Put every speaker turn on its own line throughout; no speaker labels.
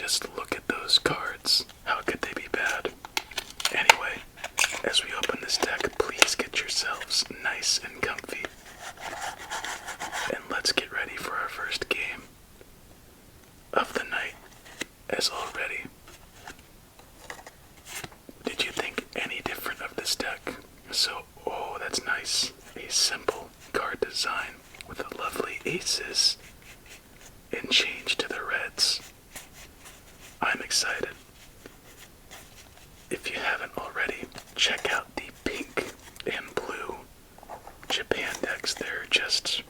Just look at those cards. How could they be bad? Anyway, as we open this deck, please get yourselves nice and comfy. And let's get ready for our first game of the night, as already. Did you think any different of this deck? So, oh, that's nice. A simple card design with the lovely aces and change to the reds. I'm excited. If you haven't already, check out the pink and blue Japan decks. They're just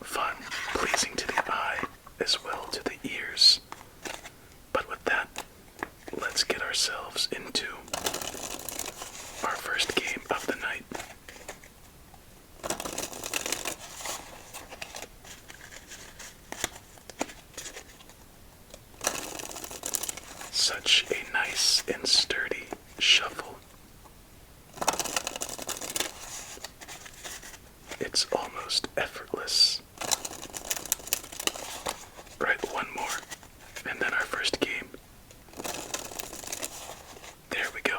fun, pleasing to the eye, as well to the ears. But with that, let's get ourselves into our first game of the night. Such a nice and sturdy shuffle. It's almost effortless. Right, one more, and then our first game. There we go.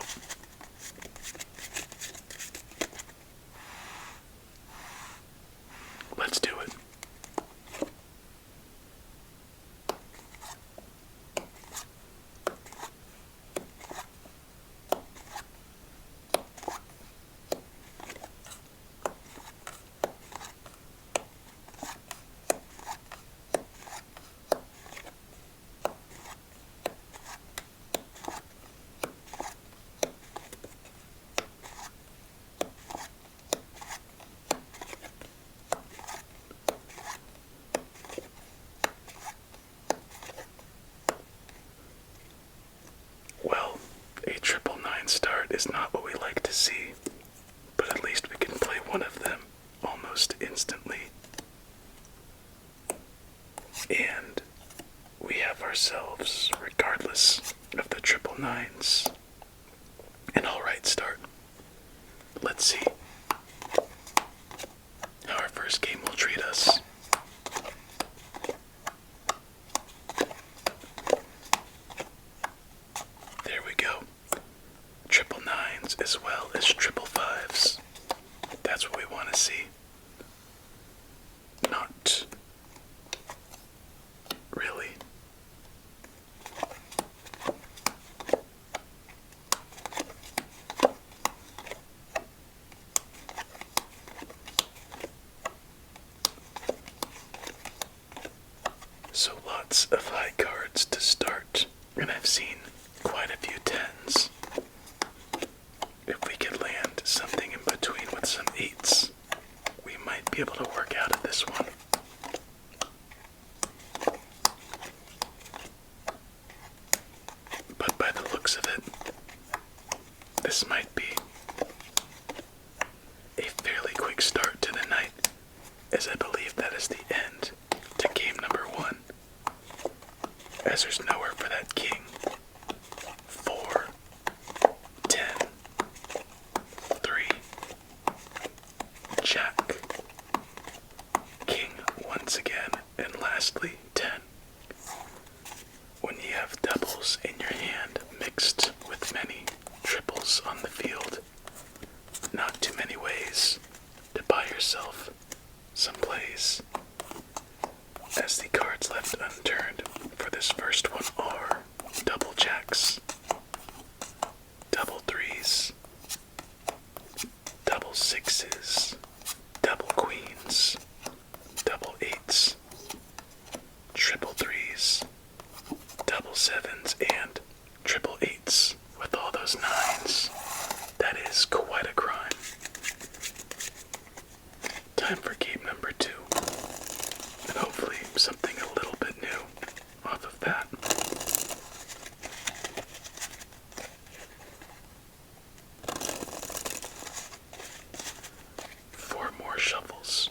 Let's do it. Well, a 999 start is not what we like to see, but at least we can play one of them almost instantly. And we have ourselves, regardless of the 999s, an alright start. Let's see how our first game will treat us. There we go. 999s as well as 555s. That's what we want to see. Not really. So lots of high cards to start, and I've seen quite a few 10s. If we could land something in between with some 8s, we might be able to work out of this one. But by the looks of it, this might be a fairly quick start to the night, as I believe that is the end to game number 1. As there's nowhere for that king. 4, 10, 3, jack, king once again, and lastly 10. When you have doubles in your hand mixed with many triples on the field, not too many ways to buy yourself some plays. As the cards left unturned for this first one are double jacks, double 3s, double 6s, double queens, double 8s, triple 3s, double 7s, and triple 8s. With all those 9s, that is quite a crime. Time for game number 2. And hopefully something a little bit new off of that. Four more shuffles.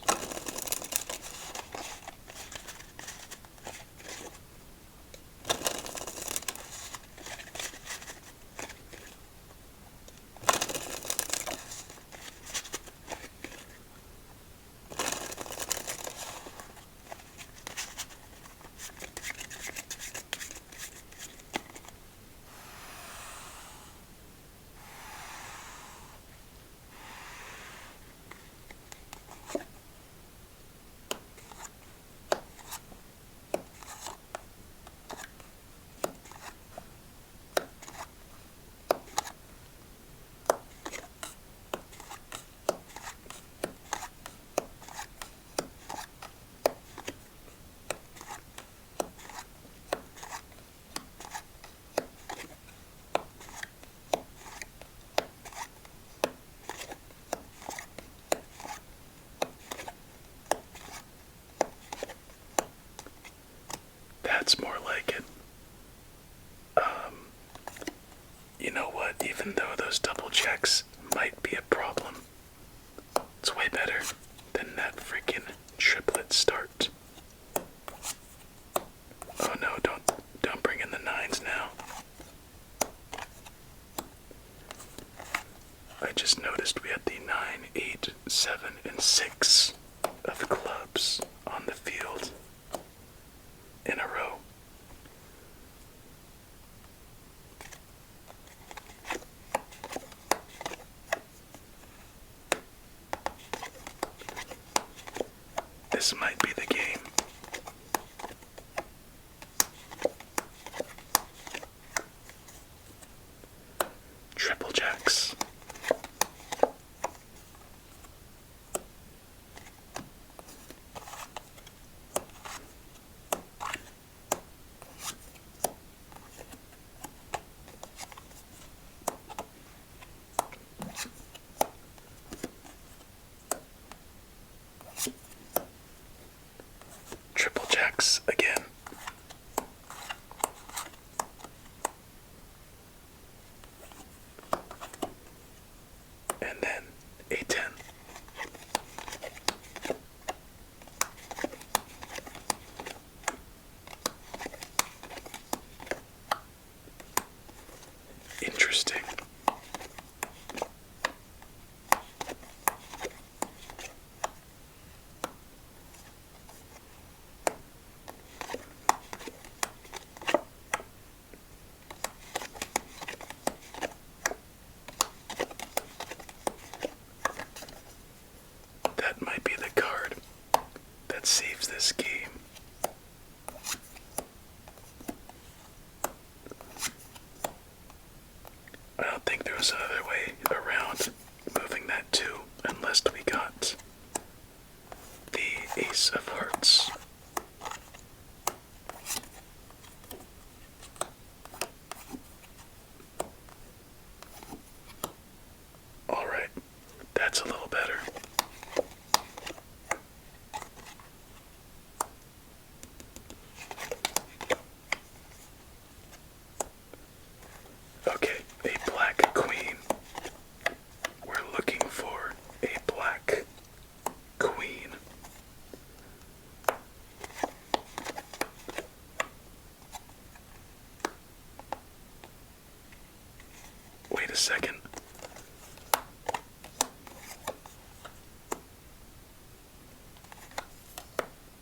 even though those double jacks might be a problem, it's way better than that freaking triplet start. Oh no, don't bring in the nines now. I just noticed we had the 9, 8, 7, and 6 of clubs on the field in a row. This might be the game. Triple jacks. Triple jacks again. And then A10. Interesting. That might be the card that saves this game. I don't think there was another way around moving that 2 unless we got the Ace of Hearts. Alright, that's a little better. Okay, a black queen. We're looking for a black queen. Wait a second.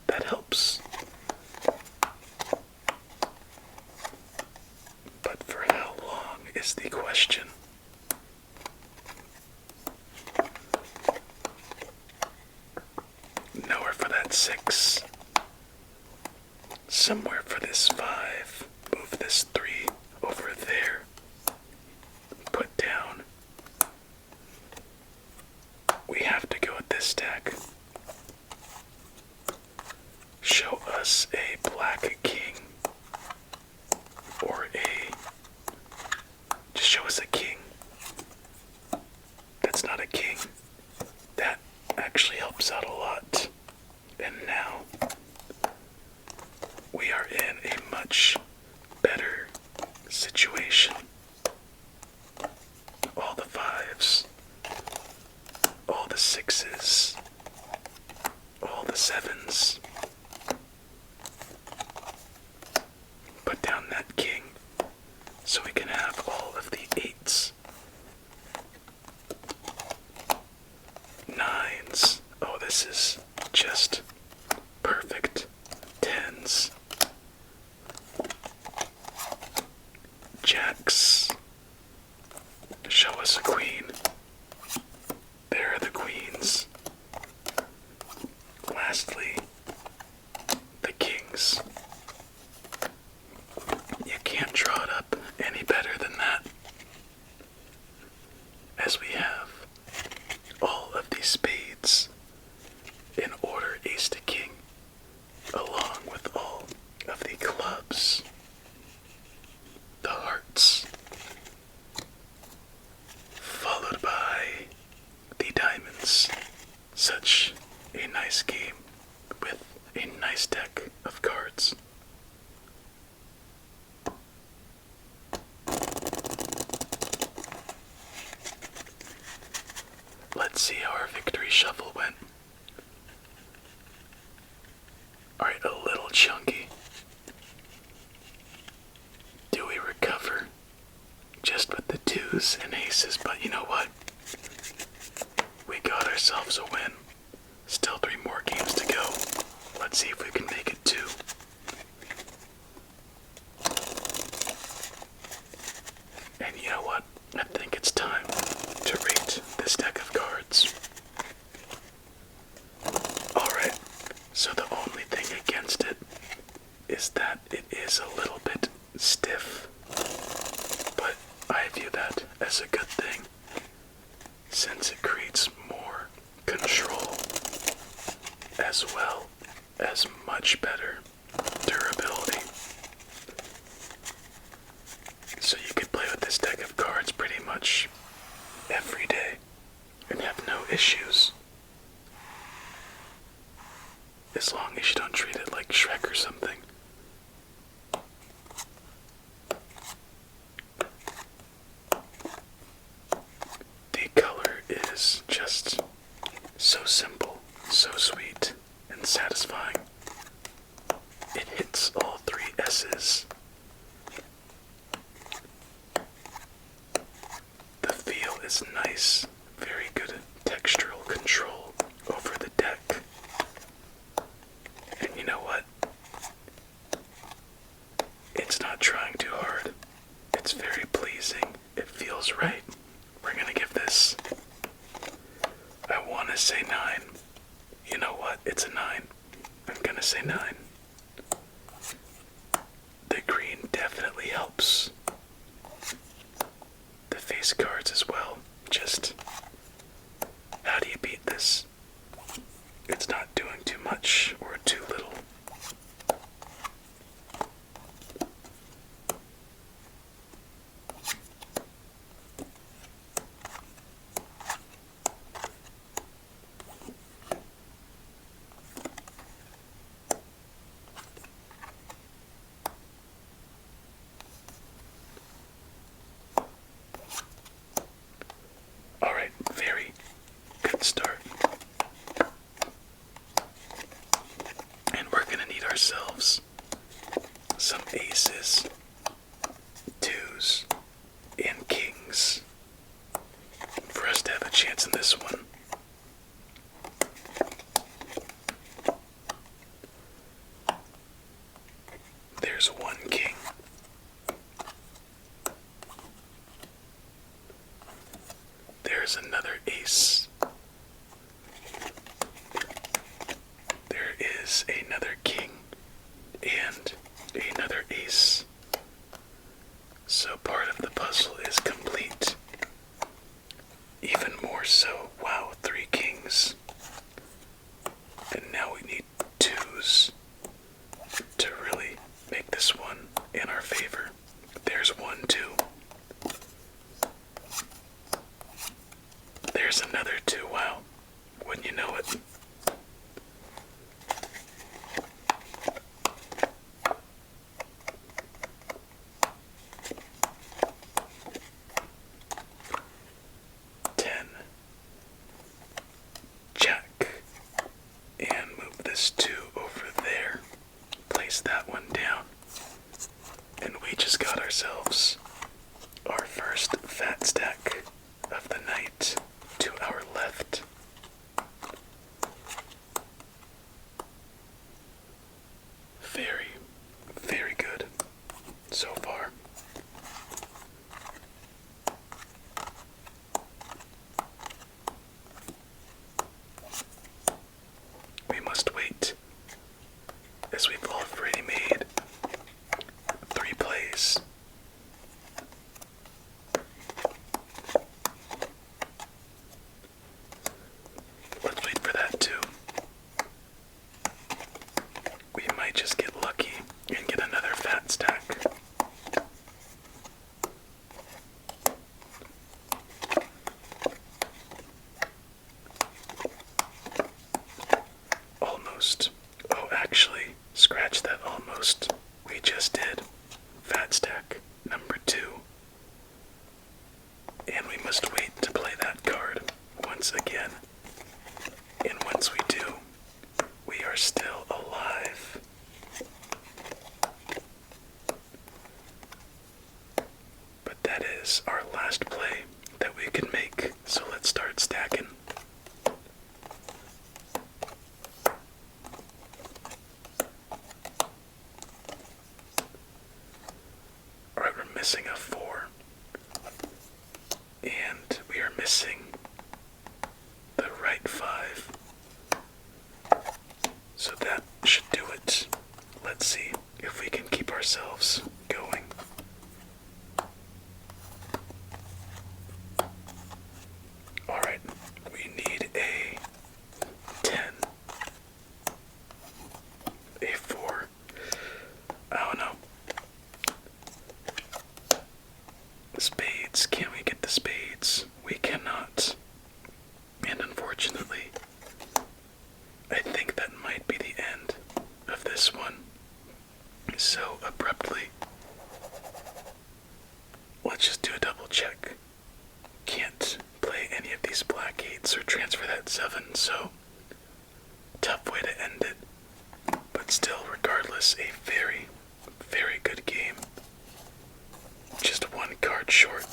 That helps. But for how long is the question? Nowhere for that 6. Somewhere for this 5. Move this 3 over there. Put down. We have to go with this stack. Show us a black king. Or just show us a king. That's not a king. That actually helps out a lot. And now we are in a much better situation. All the 5s, all the 6s, all the 7s. Put down that king so we can have all of the 8s. 9s. Oh, this is just perfect. 10s. Jacks. Show us a queen. There are the queens. Lastly, the kings. You can't draw it up any better than that. As we have all of these spades in order ace to king, along with all of the clubs, the hearts, followed by the diamonds. Such a nice game. see how our victory shuffle went. Alright, a little chunky. Do we recover? Just with the twos and aces, but you know what? We got ourselves a win. Still 3 more games to go. Let's see if we can make it 2. And you know what? I think it's time to rate this deck of cards. Alright, so the only thing against it is that it is a little bit stiff. But I view that as a good thing, since it creates more control as well as much better durability. So you could play with this deck of cards pretty much every day and have no issues. As long as you don't treat it like Shrek or something. The color is just so simple, so sweet, and satisfying. It hits all 3 S's. The feel is nice, very good textural control over the deck. And you know what? It's not trying too hard. It's very pleasing. It feels right. We're gonna give this, I wanna say 9. You know what? It's a 9. I'm gonna say 9. The green definitely helps. The face cards as well. Just, how do you beat this? It's not doing too much or too little. Alright, very good start. And we're gonna need ourselves some aces, 2s, and kings for us to have a chance in this one. There's 1 king. There's another ace. There is another king and another ace. So part of the puzzle is complete. Even more so. Wow, 3 kings. And now we need 2s to really make this one in our favor. There's 1, 2. There's another 2. Wow. Wouldn't you know it? Jack. And move this 2 over there. Place that one down. And we just got ourselves our first fat stack of the night to our left. Very, very good so far. We must wait, as we've already made 3 plays. Let's wait for that too. We might just get lucky and get another fat stack. is our last play that we can make, so let's start stacking. Alright, we're missing a 4. And we are missing the right 5. So that should do it. Let's see if we can keep ourselves going. Alright, we need a 10, a 4. I don't know. Spades. Can we get the spades? We cannot. And unfortunately, I think that might be the end of this one. So abruptly, let's just do a double check. Can't play any of these black 8s or transfer that 7, so tough way to end it. But still, regardless, a very, very good game. Just one card short,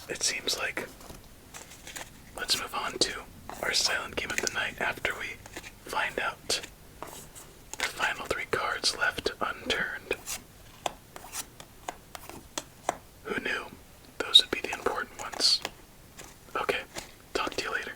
it seems like. Let's move on to our silent game of the night after we find out the final 3 cards left unturned. Who knew those would be the important ones? Okay, talk to you later.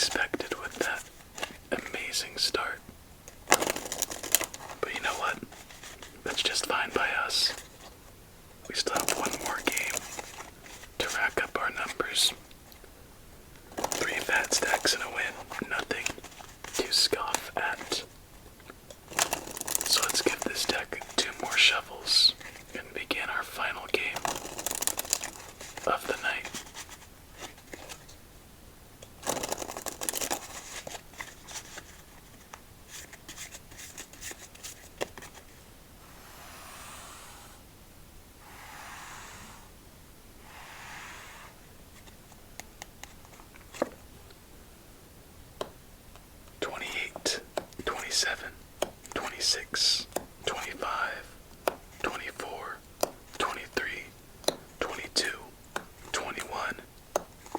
expected with that amazing start. But you know what? That's just fine by us. We still have one more game to rack up our numbers. 3 fat stacks and a win. Nothing to scoff at. So let's give this deck 2 more shuffles and begin our final game of the night. "28, 27, 26, 25, 24, 23, 22, 21,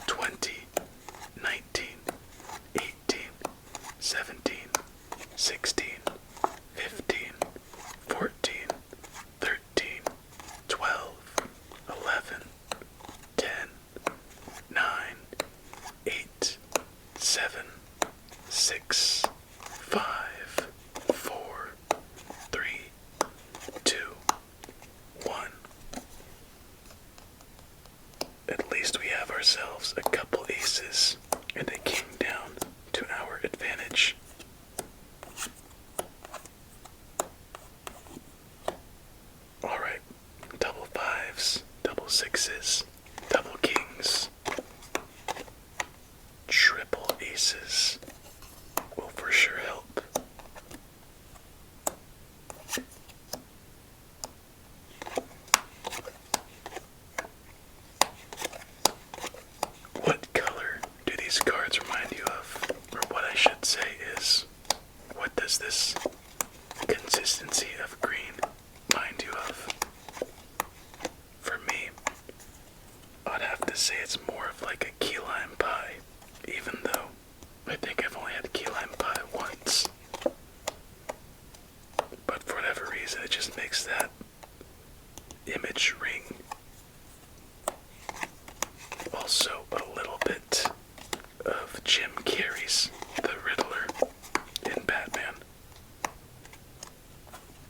20, 19, 18, 17, 16, 15, 14, 13, 12, 11, 10, 9, 8, 7, 6, 5, 4, 3, 2, 1. At least we have ourselves a couple aces and a king down to our advantage. Alright, double fives, double sixes, double kings, triple aces will for sure help. What color do these cards remind you of? Or what I should say is, what does this consistency of green remind you of? For me, I'd have to say it's more of like a key lime pie, even though I think I've only had key lime pie once. But for whatever reason, it just makes that image ring. Also, a little bit of Jim Carrey's The Riddler in Batman.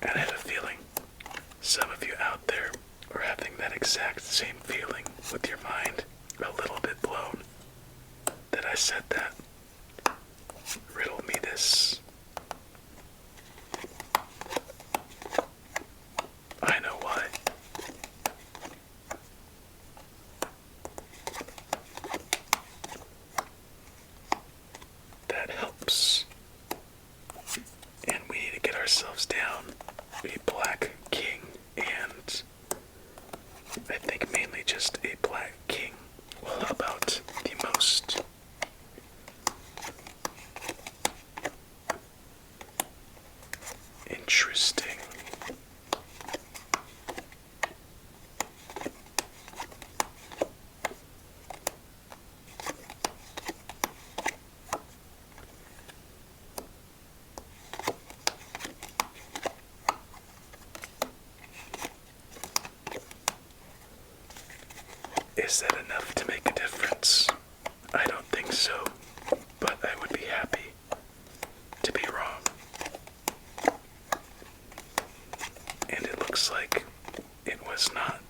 And I have a feeling some of you out there are having that exact same feeling with your mind a little bit blown that I said that. Riddle me this. I know why. That helps. And we need to get ourselves down a black king and I think mainly just a black king. Well, how about the most interesting is that enough to make a difference? I don't think so, but I would be happy to be wrong. And it looks like it was not.